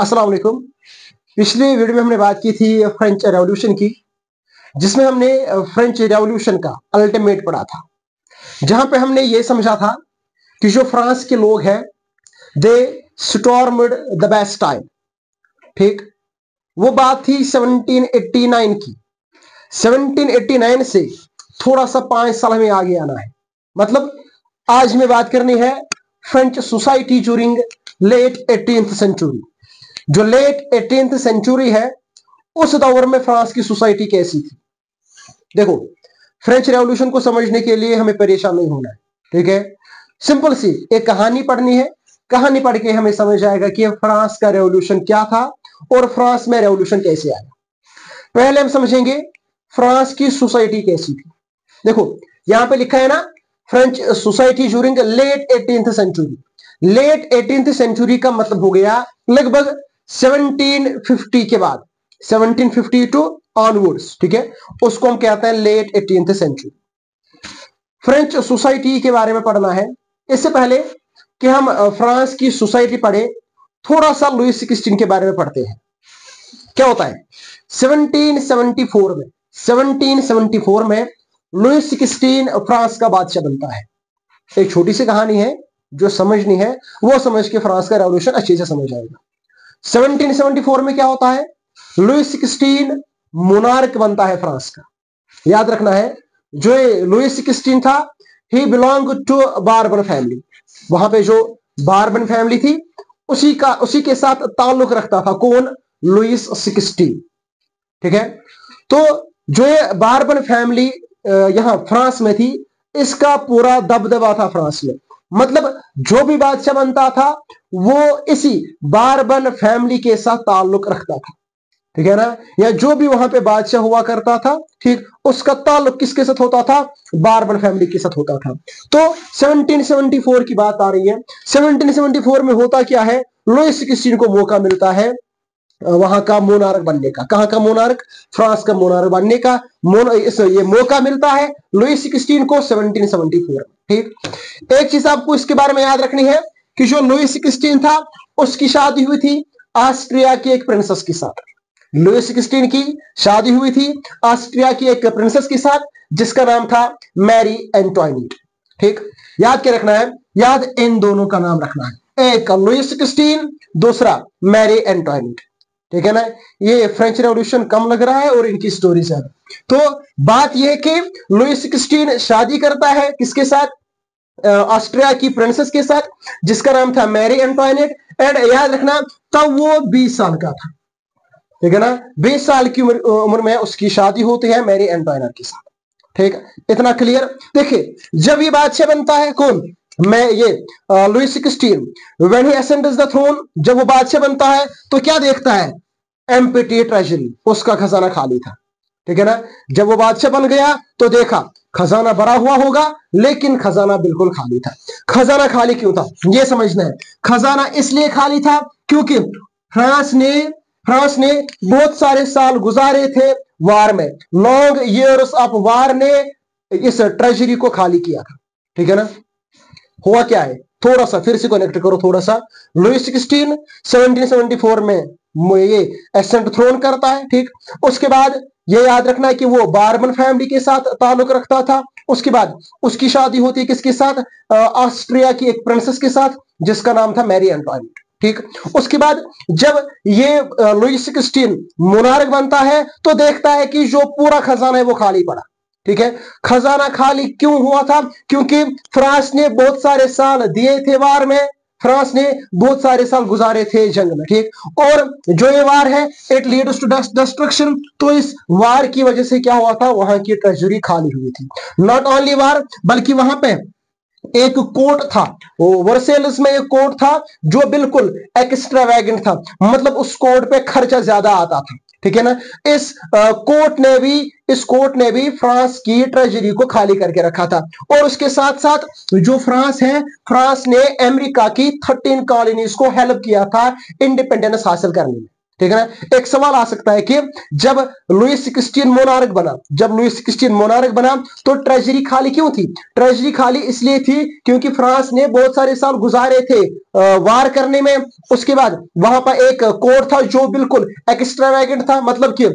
अस्सलाम वालेकुम। पिछले वीडियो में हमने बात की थी फ्रेंच रेवोल्यूशन की, जिसमें हमने फ्रेंच रेवोल्यूशन का अल्टीमेट पढ़ा था, जहां पे हमने ये समझा था कि जो फ्रांस के लोग हैं दे स्टॉर्म्ड द बास्टाइल। ठीक, वो बात थी 1789 की। 1789 से थोड़ा सा 5 साल हमें आगे आना है। मतलब आज हमें बात करनी है French society during late 18th century. जो लेट 18th सेंचुरी है, उस दौर में फ्रांस की सोसाइटी कैसी थी। देखो, फ्रेंच रेवोल्यूशन को समझने के लिए हमें परेशान नहीं होना है, ठीक है। सिंपल सी एक कहानी पढ़नी है, कहानी पढ़ के हमें समझ आएगा कि फ्रांस का रेवोल्यूशन क्या था और फ्रांस में रेवोल्यूशन कैसे आया। पहले हम समझेंगे फ्रांस की सोसाइटी कैसी थी। देखो, यहां पे लिखा है ना, French society during late 18th century. Late 18th century का मतलब हो गया लगभग 1750 के बाद, 1750 टू ऑनवर्ड्स, ठीक है। उसको हम कहते हैं late 18th century. French society के बारे में पढ़ना है। इससे पहले कि हम फ्रांस की सोसाइटी पढ़े, थोड़ा सा लुइस 16 के बारे में पढ़ते हैं। क्या होता है 1774 में लुइस 16 फ्रांस का बादशाह बनता है। एक छोटी सी कहानी है, जो समझनी है वो समझ के फ्रांस का रेवोल्यूशन अच्छे से समझ आएगा। 1774 में क्या होता है, लुइस 16 मोनार्क बनता है फ्रांस का। याद रखना है, जो लुइस 16 था, ही बिलोंग टू बार्बन फैमिली। वहां पे जो बार्बन फैमिली थी, उसी के साथ ताल्लुक रखता था कौन, लुइस 16, ठीक है। तो जो ये बार्बन फैमिली यहां फ्रांस में थी, इसका पूरा दबदबा था फ्रांस में। मतलब जो भी बादशाह बनता था वो इसी बार्बन फैमिली के साथ ताल्लुक रखता था, ठीक है ना। या जो भी वहां पे बादशाह हुआ करता था, ठीक, उसका ताल्लुक किसके साथ होता था, बार्बन फैमिली के साथ होता था। तो 1774 की बात आ रही है। 1774 में होता क्या है, लुइस 16 को मौका मिलता है वहां का मोनार्क बनने का। कहां का मोनार्क, फ्रांस का मोनार्क बनने का ये मौका मिलता है लुइस 16 को 1774। ठीक, एक चीज आपको इसके बारे में याद रखनी है कि जो लुइस 16 था, उसकी शादी हुई थी ऑस्ट्रिया की एक प्रिंसेस के साथ। लुइस 16 की शादी हुई थी ऑस्ट्रिया की एक प्रिंसेस के साथ, जिसका नाम था मैरी एंटोइनेट। ठीक, याद क्या रखना है, याद इन दोनों का नाम रखना है, एक लुइस 16, दूसरा मैरी एंटोइनेट, ठीक है ना। ये फ्रेंच रेवोल्यूशन कम लग रहा है और इनकी स्टोरी ज्यादा। तो बात यह है कि लुइस 16 शादी करता है किसके साथ, ऑस्ट्रिया की प्रिंसेस के साथ, जिसका नाम था मैरी एंटोइनेट। एंड याद रखना, तब वो 20 साल का था, ठीक है ना। 20 साल की उम्र में उसकी शादी होती है मैरी एंटोइनेट के साथ। ठीक, इतना क्लियर। देखिए, जब ये बादशाह बनता है कौन, मैं ये Louis 16, when he ascends the throne, जब वो बादशाह बनता है तो क्या देखता है, एम्प्टी ट्रेजरी, उसका खजाना खाली था, ठीक है ना। जब वो बादशाह बन गया तो देखा खजाना भरा हुआ होगा, लेकिन खजाना बिल्कुल खाली था। खजाना खाली क्यों था, यह समझना है। खजाना इसलिए खाली था क्योंकि फ्रांस ने बहुत सारे साल गुजारे थे वार में। लॉन्ग इयर्स ऑफ वार ने इस ट्रेजरी को खाली किया था, ठीक है ना। हुआ क्या है, थोड़ा सा फिर से कनेक्ट करो थोड़ा सा। लुइस 16 1774 में ये एसेंट थ्रोन करता है, ठीक। उसके बाद ये याद रखना है कि वो बार्बन फैमिली के साथ ताल्लुक रखता था। उसके बाद उसकी शादी होती है किसके साथ, ऑस्ट्रिया की एक प्रिंसेस के साथ, जिसका नाम था मैरी एंटोइनेट, ठीक। उसके बाद जब ये लुइस 16 मोनार्क बनता है तो देखता है कि जो पूरा खजाना है वो खाली पड़ा, ठीक है। खजाना खाली क्यों हुआ था, क्योंकि फ्रांस ने बहुत सारे साल दिए थे वार में, फ्रांस ने बहुत सारे साल गुजारे थे जंग में, ठीक। और जो ये वार है इट लीड्स टू डिस्ट्रक्शन, तो इस वार की वजह से क्या हुआ था, वहां की ट्रेजरी खाली हुई थी। नॉट ओनली वार, बल्कि वहां पे एक कोर्ट था, वो वर्सेल्स में एक कोर्ट था जो बिल्कुल एक्स्ट्रावैगेंट था। मतलब उस कोर्ट पे खर्चा ज्यादा आता था, ठीक है ना। इस कोर्ट ने भी फ्रांस की ट्रेजरी को खाली करके रखा था। और उसके साथ साथ जो फ्रांस है, फ्रांस ने अमेरिका की 13 कॉलोनीज को हेल्प किया था इंडिपेंडेंस हासिल करने में, ठीक है ना। एक सवाल आ सकता है कि जब लुई 16 मोनार्क बना तो ट्रेजरी खाली क्यों थी? ट्रेजरी खाली इसलिए थी क्योंकि फ्रांस ने बहुत सारे साल गुजारे थे वार करने में। उसके बाद वहां पर एक कोर्ट था जो बिल्कुल एक्स्ट्रावेगेंट था, मतलब कि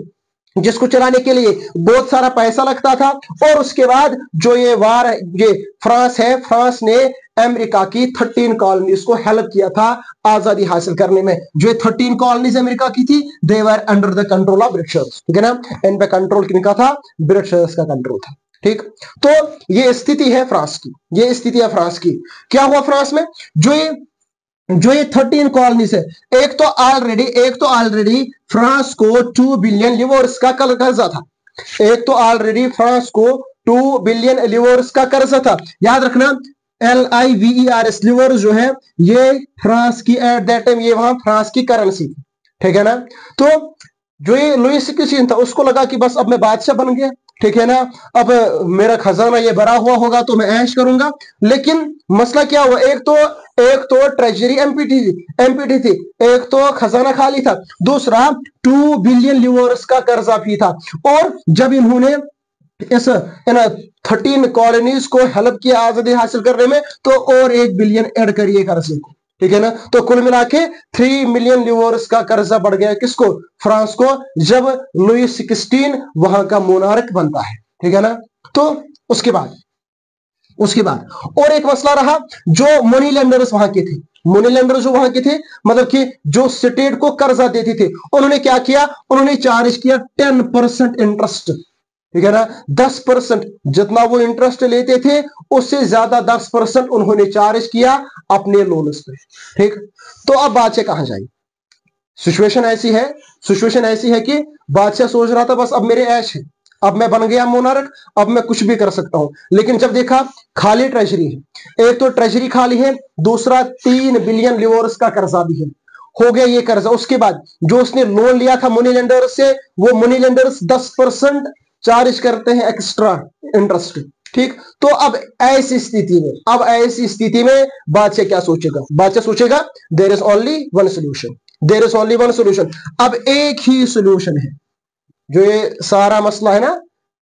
जिसको चलाने के लिए बहुत सारा पैसा लगता था। और उसके बाद जो ये फ्रांस है, फ्रांस ने अमेरिका की 13 कॉलोनीज को हेल्प किया था आजादी हासिल करने में। जो 13 कॉलोनीज अमेरिका की थी, they were under the control of Britishers, ठीक है ना। इन पे कंट्रोल किनका था? ब्रिटिशर्स का कंट्रोल था, ठीक। तो ये स्थिति है फ्रांस की, ये स्थिति है फ्रांस की। क्या हुआ फ्रांस में? जो ये 13 कॉलोनीज है, एक तो ऑलरेडी फ्रांस को 2 बिलियन लिवर्स का कर्जा था। एक तो ऑलरेडी फ्रांस को 2 बिलियन लिवर्स का कर्जा था। याद रखना, LIVERS लिवर जो है ये फ्रांस की एट दैट टाइम ये वहां फ्रांस की करेंसी थी, ठीक है ना। तो जो ये लुई 16 था उसको लगा कि बस अब मैं बादशाह बन गया, ठीक है ना, अब मेरा खजाना ये भरा हुआ होगा तो मैं ऐश करूंगा। लेकिन मसला क्या हुआ? एक तो ट्रेजरी एमपीटी थी, एक तो खजाना खाली था, दूसरा 2 बिलियन लिवर्स का कर्जा भी था। और जब इन्होंने इस 13 कॉलोनीज को हेल्प किया आजादी हासिल करने में, तो और 1 बिलियन ऐड करिए कर्जे को, ठीक है ना। तो कुल मिला के 3 मिलियन लिवर्स का कर्जा बढ़ गया किसको? फ्रांस को, जब लुई 16 वहां का मोनार्क बनता है, ठीक है ना। तो उसके बाद और एक मसला रहा, जो मनी लेंडर्स वहां के थे, मनी लेंडर जो वहां के थे, मतलब कि जो स्टेट को कर्जा देते थे, उन्होंने क्या किया? उन्होंने चार्ज किया 10% इंटरेस्ट, ठीक है ना। 10% जितना वो इंटरेस्ट लेते थे उससे ज्यादा 10% उन्होंने चार्ज किया अपने लोन्स पे, ठीक। तो अब बादशाह कहां जाए? सिचुएशन ऐसी है कि बादशाह सोच रहा था बस अब मेरे ऐश है, अब मैं बन गया मोनार्क, अब मैं कुछ भी कर सकता हूं। लेकिन जब देखा खाली ट्रेजरी है, एक तो ट्रेजरी खाली है, दूसरा 3 बिलियन लिवर्स का कर्जा भी है, हो गया ये कर्जा। उसके बाद जो उसने लोन लिया था मनी लेंडर्स से, वो मनी लेंडर्स 10% चार्ज करते हैं एक्स्ट्रा इंटरेस्ट, ठीक। तो अब ऐसी स्थिति में बादशाह क्या सोचेगा? बादशाह सोचेगा there is only one solution, अब एक ही सोल्यूशन है। जो ये सारा मसला है ना,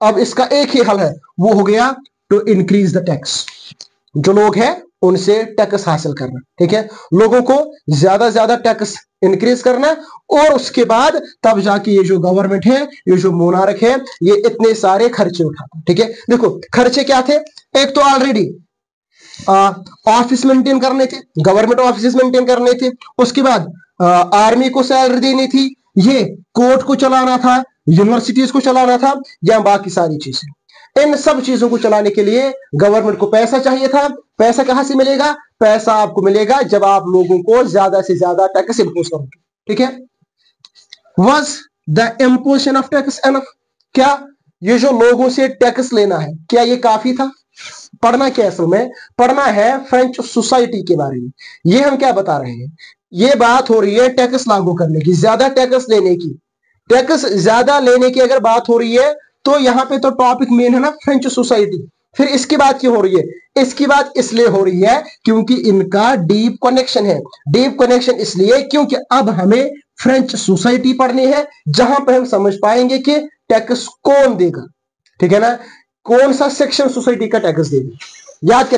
अब इसका एक ही हल है, वो हो गया टू इंक्रीज द टैक्स। जो लोग हैं उनसे टैक्स हासिल करना, ठीक है। लोगों को ज्यादा टैक्स इंक्रीज करना, और उसके बाद तब जाके ये जो गवर्नमेंट है, ये जो मोनार्क है, ये इतने सारे खर्चे उठाता, ठीक है। देखो खर्चे क्या थे? एक तो ऑलरेडी ऑफिस मेंटेन करने थे, गवर्नमेंट ऑफिस मेंटेन करने थे। उसके बाद आर्मी को सैलरी देनी थी, ये कोर्ट को चलाना था, यूनिवर्सिटीज को चलाना था, या बाकी सारी चीजें। इन सब चीजों को चलाने के लिए गवर्नमेंट को पैसा चाहिए था। पैसा कहां से मिलेगा? पैसा आपको मिलेगा जब आप लोगों को ज्यादा से ज्यादा टैक्स इंपोज करोगे, ठीक है। Was the imposition of tax enough? क्या ये जो लोगों से टैक्स लेना है, क्या ये काफी था? पढ़ना क्या असल में? पढ़ना है फ्रेंच सोसाइटी के बारे में। ये हम क्या बता रहे हैं? ये बात हो रही है टैक्स लागू करने की, ज्यादा टैक्स लेने की। टैक्स ज्यादा लेने की अगर बात हो रही है तो यहां पे तो टॉपिक मेन है ना फ्रेंच सोसाइटी। फिर इसकी बात क्यों हो रही है? इसकी बात इसलिए हो रही है क्योंकि इनका डीप कनेक्शन है। डीप कनेक्शन इसलिए क्योंकि अब हमें फ्रेंच सोसाइटी पढ़नी है, जहां पर हम समझ पाएंगे कि टैक्स कौन देगा, ठीक है ना। कौन सा सेक्शन सोसाइटी का टैक्स देगा, याद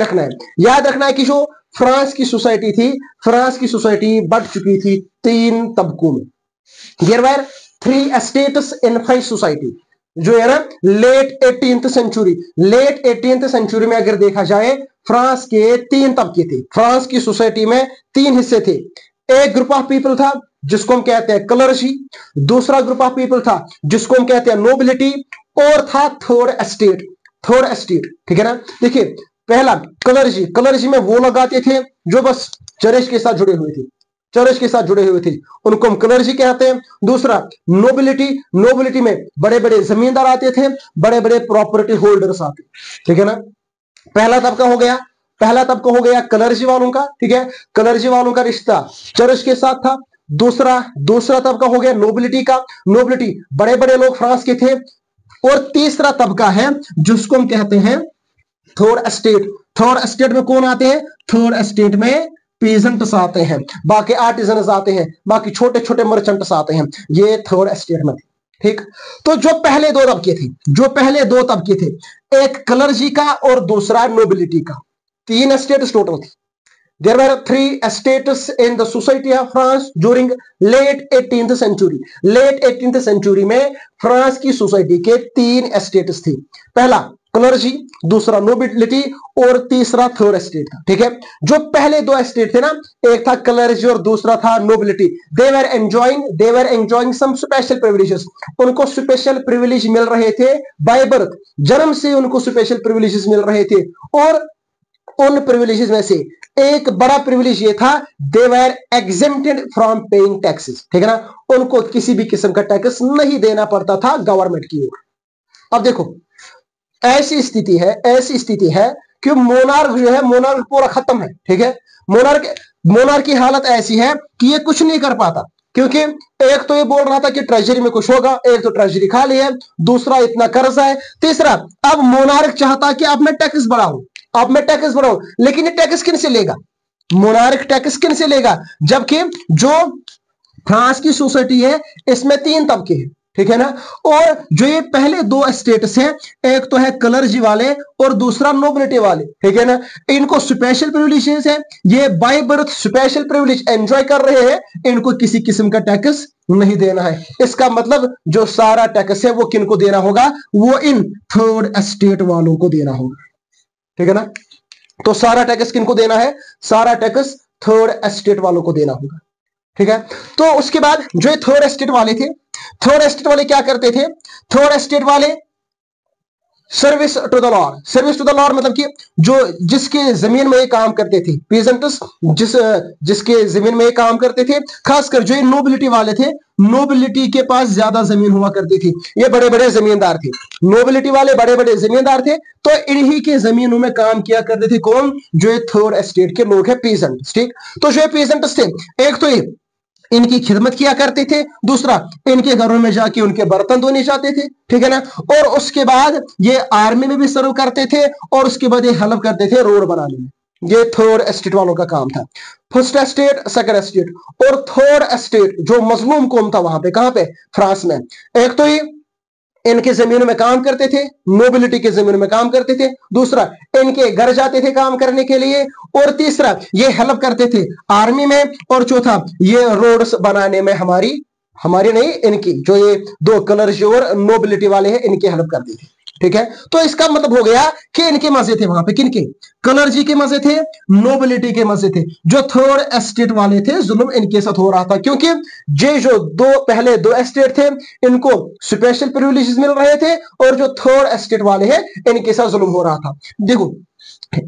रखना है कि जो फ्रांस की सोसाइटी थी, फ्रांस की सोसाइटी बढ़ चुकी थी 3 तबकों में। There were 3 states in French society, जो है ना लेट 18th सेंचुरी में अगर देखा जाए, फ्रांस के 3 तबके थे। फ्रांस की सोसाइटी में 3 हिस्से थे। एक ग्रुप ऑफ पीपल था जिसको हम कहते हैं क्लर्जी, दूसरा ग्रुप ऑफ पीपल था जिसको हम कहते हैं नोबिलिटी, और था थर्ड एस्टेट, ठीक है ना। देखिए पहला क्लर्जी में वो लोग आते थे जो बस चर्च के साथ जुड़े हुए थे, उनको हम क्लर्जी कहते हैं। दूसरा नोबिलिटी में बड़े बड़े जमींदार आते थे, बड़े बड़े प्रॉपर्टी होल्डर्स आते, ठीक है ना। पहला तबका हो गया क्लर्जी वालों का, ठीक है। क्लर्जी वालों का रिश्ता चर्च के साथ था। दूसरा तबका हो गया नोबिलिटी बड़े बड़े लोग फ्रांस के थे। और तीसरा तबका है जिसको हम कहते हैं थर्ड एस्टेट में कौन आते हैं? थर्ड एस्टेट में पीजेंट्स आते हैं, बाकी आर्टिजन्स आते हैं, बाकी छोटे छोटे मर्चेंट्स आते हैं। ये थर्ड एस्टेट में थे। ठीक, तो जो पहले दो तबके थे, एक क्लर्जी का और दूसरा नोबिलिटी का, 3 एस्टेट्स टोटल थी। There were 3 estates in the society of France during late 18th century. Late 18th century में फ्रांस की सोसाइटी के 3 एस्टेट्स थे। पहला क्लर्जी, दूसरा नोबिलिटी और तीसरा थर्ड एस्टेट था। ठीक है, जो पहले 2 एस्टेट थे ना, एक था क्लर्जी और दूसरा था nobility, they were enjoying some special privileges. उनको स्पेशल प्रिविलेज मिल रहे थे बाय बर्थ, जन्म से उनको स्पेशल प्रिविलेजेस मिल रहे थे। और उन प्रिविलेजेस में से एक बड़ा प्रिविलेज ये था, दे वर एग्जेम्प्टेड फ्रॉम पेइंग टैक्सेस। ठीक है ना, उनको किसी भी किस्म का टैक्स नहीं देना पड़ता था गवर्नमेंट की ओर। अब देखो, ऐसी स्थिति है कि मोनार्क जो है, मोनार्क पूरा खत्म है। ठीक है, मोनार्क की हालत ऐसी है कि ये कुछ नहीं कर पाता, क्योंकि एक तो ये बोल रहा था कि ट्रेजरी में कुछ होगा, एक तो ट्रेजरी खाली है, दूसरा इतना कर्जा है, तीसरा अब मोनार्क चाहता कि अब मैं टैक्स बढ़ाऊं, लेकिन ये टैक्स किन से लेगा? मोनार्क टैक्स किन से लेगा? जबकि जो फ्रांस की सोसाइटी है इसमें 3 तबके हैं। ठीक है ना, और जो ये पहले 2 स्टेट्स हैं, एक तो है क्लर्जी वाले और दूसरा नोबिलिटी वाले। ठीक है ना, इनको स्पेशल प्रिविलेजेस है, ये by birth special privilege enjoy कर रहे हैं, इनको किसी किस्म का टैक्स नहीं देना है। इसका मतलब जो सारा टैक्स है वो किनको देना होगा? वो इन थर्ड एस्टेट वालों को देना होगा। ठीक है ना, तो सारा टैक्स किनको देना है? सारा टैक्स थर्ड एस्टेट वालों को देना होगा। ठीक है, तो उसके बाद जो थर्ड एस्टेट वाले थे, थर्ड एस्टेट वाले क्या करते थे? थर्ड एस्टेट वाले सर्विस टू द लॉर्ड मतलब कि जो जिसके जमीन में ये काम करते थे, पीजेंट्स जिसके जमीन में ये काम करते थे, खासकर जो ये नोबिलिटी वाले थे, नोबिलिटी के पास ज्यादा जमीन हुआ करती थी, ये बड़े बड़े जमींदार थे, नोबिलिटी वाले बड़े बड़े जमींदार थे, तो इन्हीं के जमीनों में काम किया करते थे कौन? जो थर्ड एस्टेट के लोग हैं, पीजेंट्स। ठीक, तो जो पीजेंट्स थे, एक तो ये इनकी खिदमत किया करते थे, दूसरा इनके घरों में जाके उनके बर्तन धोने जाते थे। ठीक है ना, और उसके बाद ये आर्मी में भी सर्व करते थे, और उसके बाद ये हेल्प करते थे रोड बनाने में। ये थर्ड एस्टेट वालों का काम था। फर्स्ट एस्टेट, सेकंड एस्टेट और थर्ड एस्टेट जो मजलूम कौम था वहां पे, कहां पे? फ्रांस में। एक तो ये इनके जमीनों में काम करते थे, नोबिलिटी के जमीनों में काम करते थे, दूसरा इनके घर जाते थे काम करने के लिए, और तीसरा ये हेल्प करते थे आर्मी में, और चौथा ये रोड्स बनाने में हमारी नहीं, इनकी जो ये 2 क्लर्जी और नोबिलिटी वाले हैं, इनकी हेल्प करते थे। ठीक है, तो इसका मतलब हो गया कि इनके मजे थे वहां पे, किनके? क्लर्जी के मजे थे, नोबिलिटी के मजे थे। जो थर्ड एस्टेट वाले थे, जुल्म इनके साथ हो रहा था, क्योंकि ये जो पहले दो एस्टेट थे, इनको स्पेशल प्रिविलेजेस मिल रहे थे, और जो थर्ड एस्टेट वाले हैं, इनके साथ जुल्म हो रहा था। देखो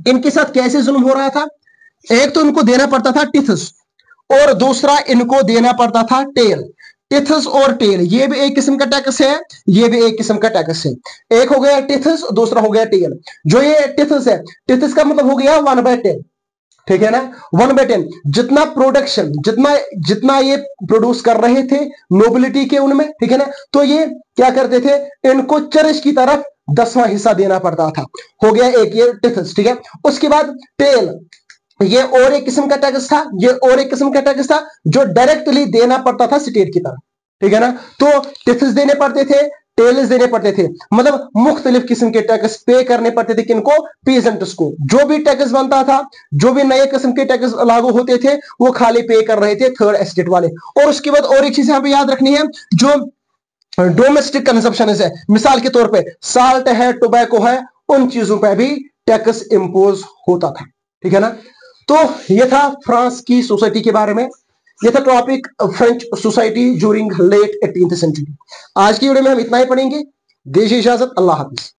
इनके साथ कैसे जुल्म हो रहा था? एक तो इनको देना पड़ता था टिथस, और दूसरा इनको देना पड़ता था टेल। टिथस और टेल, ये भी एक किस्म का टैक्स है, ये भी एक किस्म का टैक्स है। एक हो गया टिथस, दूसरा हो गया टेल। जो ये टिथस है, टिथस का मतलब हो गया 1/10। ठीक है ना, 1/10 जितना प्रोडक्शन, जितना ये प्रोड्यूस कर रहे थे नोबिलिटी के उनमें, ठीक है ना, तो ये क्या करते थे? इनको चर्च की तरफ 10वां हिस्सा देना पड़ता था। हो गया एक ये टिथस। ठीक है, उसके बाद टेल, ये और एक किस्म का टैक्स था, जो डायरेक्टली देना पड़ता था स्टेट की तरफ। ठीक है ना, तो टैक्स देने पड़ते थे, टेल्स देने पड़ते थे, मतलब मुख्तलिफ किस्म के टैक्स पे करने पड़ते थे। किनको? पीजेंट्स को। जो भी टैक्स बनता था, जो भी नए किस्म के टैक्स लागू होते थे, वो खाली पे कर रहे थे थर्ड एस्टेट वाले। और उसके बाद और एक चीज यहां पे याद रखनी है, जो डोमेस्टिक कंजप्शन है, मिसाल के तौर पे साल्ट है, टोबैको है, उन चीजों पर भी टैक्स इंपोज होता था। ठीक है ना, तो यह था फ्रांस की सोसाइटी के बारे में, यह था topic French society during late 18th century. आज की वीडियो में हम इतना ही पढ़ेंगे। दीजिए इजाजत, अल्लाह हाफिज।